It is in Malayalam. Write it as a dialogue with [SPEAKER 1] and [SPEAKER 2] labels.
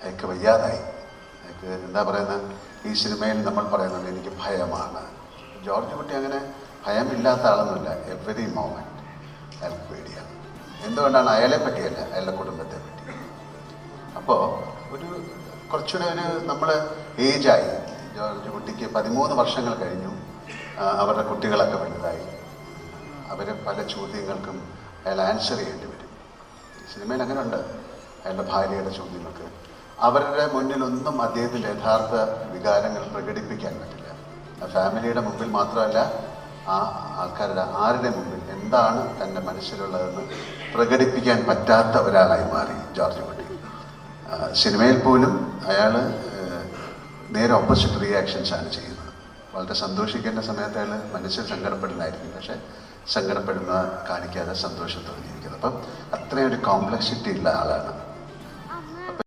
[SPEAKER 1] അയാൾക്ക് വയ്യാതായി. അയാൾക്ക് എന്താ പറയുന്നത്, ഈ സിനിമയിൽ നമ്മൾ പറയുന്നുണ്ട് എനിക്ക് ഭയമാണ്. ജോർജ് കുട്ടി അങ്ങനെ ഭയമില്ലാത്ത ആളൊന്നുമില്ല. എവറി മൊമെൻറ്റ് അയാൾക്ക് പേടിയാണ്. എന്തുകൊണ്ടാണ്? അയാളെ പറ്റിയല്ല, അയാളുടെ കുടുംബത്തെ പറ്റി. അപ്പോൾ കുറച്ചുകൂടെ നമ്മൾ ഏജായി. ജോർജ് കുട്ടിക്ക് 13 വർഷങ്ങൾ കഴിഞ്ഞു. അവരുടെ കുട്ടികളൊക്കെ വലുതായി. അവർ പല ചോദ്യങ്ങൾക്കും അയാൾ ആൻസർ ചെയ്യേണ്ടി വരും. സിനിമയിൽ അങ്ങനെ ഉണ്ട്. അയാളുടെ ഭാര്യയുടെ ചോദ്യങ്ങൾക്ക് അവരുടെ മുന്നിലൊന്നും അദ്ദേഹത്തിൻ്റെ യഥാർത്ഥ വികാരങ്ങൾ പ്രകടിപ്പിക്കാൻ പറ്റില്ല. ഫാമിലിയുടെ മുമ്പിൽ മാത്രമല്ല, ആ ആൾക്കാരുടെ ആരുടെ മുമ്പിൽ എന്താണ് തൻ്റെ മനസ്സിലുള്ളതെന്ന് പ്രകടിപ്പിക്കാൻ പറ്റാത്ത ഒരാളായി മാറി ജോർജ് കുട്ടി. സിനിമയിൽ പോലും അയാൾ നേരെ ഓപ്പോസിറ്റ് റിയാക്ഷൻസാണ് ചെയ്യുന്നത്. വളരെ സന്തോഷിക്കേണ്ട സമയത്ത് അയാൾ മനസ്സിൽ സങ്കടപ്പെടുന്നതായിരിക്കും, പക്ഷേ സങ്കടപ്പെടുന്ന കാണിക്കാതെ സന്തോഷം തോന്നിയിരിക്കുന്നത്. അപ്പം അത്രയും ഒരു കോംപ്ലക്സിറ്റി ഉള്ള ആളാണ്.